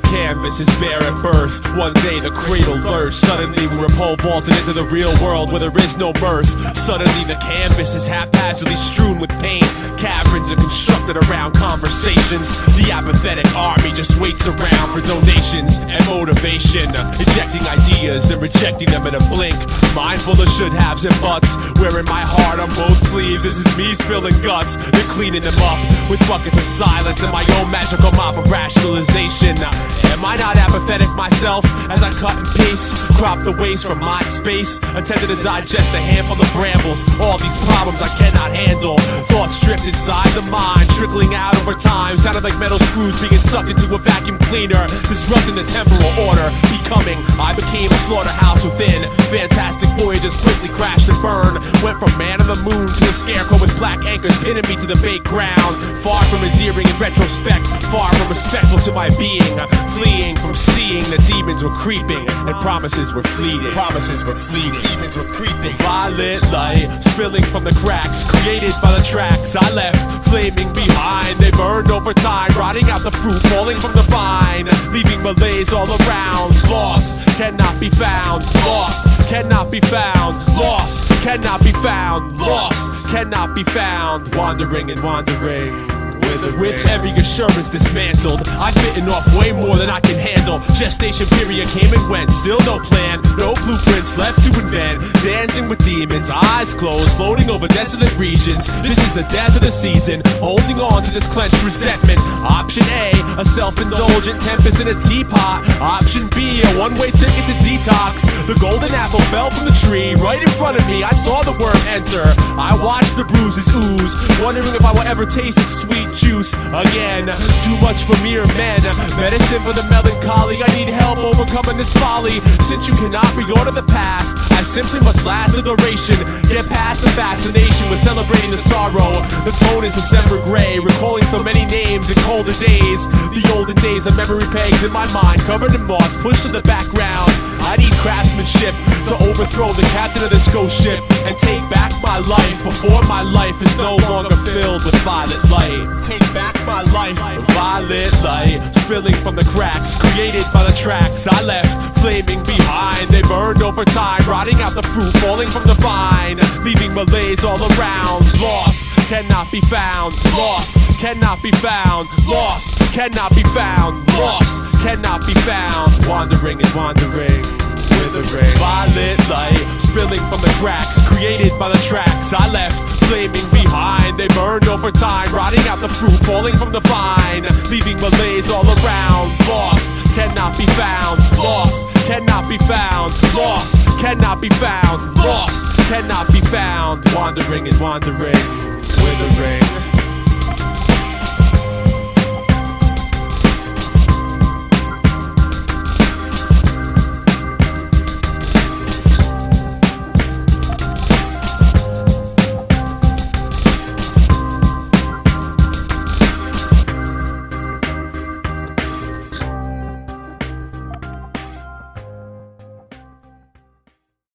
canvas is bare at birth. One day the cradle lurched. Suddenly we were pole vaulted into the real world where there is no mirth. Suddenly the canvas is haphazardly strewn with pain. Caverns are constructed around conversations. The apathetic army just waits around for donations and motivation, ejecting ideas, then rejecting them in a blink. Mindful of should-haves and buts, wearing my heart on both sleeves. This is me spilling guts, then cleaning them up with buckets of silence and my own magical mop of rationalization. Am I not apathetic myself as I cut and paste, crop the waste from my space, attempting to digest a handful of brambles? All these problems I cannot handle. Thoughts drift inside the mind, trickling out over time, sounding like metal screws being sucked into a vacuum cleaner, disrupting the temporal order. I became a slaughterhouse within. Fantastic voyages quickly crashed and burned. Went from man on the moon to a scarecrow with black anchors pinning me to the baked ground. Far from endearing in retrospect, far from respectful to my being. Fleeing from seeing the demons were creeping and promises were fleeting. Promises were fleeting, demons were creeping. Violet light spilling from the cracks created by the tracks I left flaming behind. They burned over time, rotting out the fruit falling from the vine, leaving malaise all around. Lost, cannot be found. Lost, cannot be found. Lost, cannot be found. Lost, cannot be found. Wandering and wandering. With every assurance dismantled, I've bitten off way more than I can handle. Gestation period came and went, still no plan, no blueprints left to invent. Dancing with demons, eyes closed, floating over desolate regions. This is the death of the season, holding on to this clenched resentment. Option A, a self-indulgent tempest in a teapot. Option B, a one-way ticket to detox. The golden apple fell from the tree right in front of me. I saw the worm enter. I watched the bruises ooze, wondering if I will ever taste its sweet juice again. Too much for mere men, medicine for the melancholy. I need help overcoming this folly. Since you cannot reorder the past, I simply must last the duration. Get past the fascination with celebrating the sorrow. The tone is December gray, recalling so many names in colder days. The olden days of memory pegs in my mind, covered in moss, pushed to the background. I need craftsmanship to overthrow the captain of this ghost ship and take back my life before my life is no longer filled with violet light. Take back my life. Violet light spilling from the cracks created by the tracks I left flaming behind. They burned over time, rotting out the fruit falling from the vine, leaving malaise all around. Lost, cannot be found. Lost, cannot be found. Lost, cannot be found. Lost, cannot be found. Wandering and wandering. Withering. Violet light spilling from the cracks created by the tracks I left flaming behind. They burned over time, rotting out the fruit falling from the vine, leaving malaise all around. Lost, cannot be found. Lost, cannot be found. Lost, cannot be found. Lost, cannot be found. Wandering and wandering. Withering.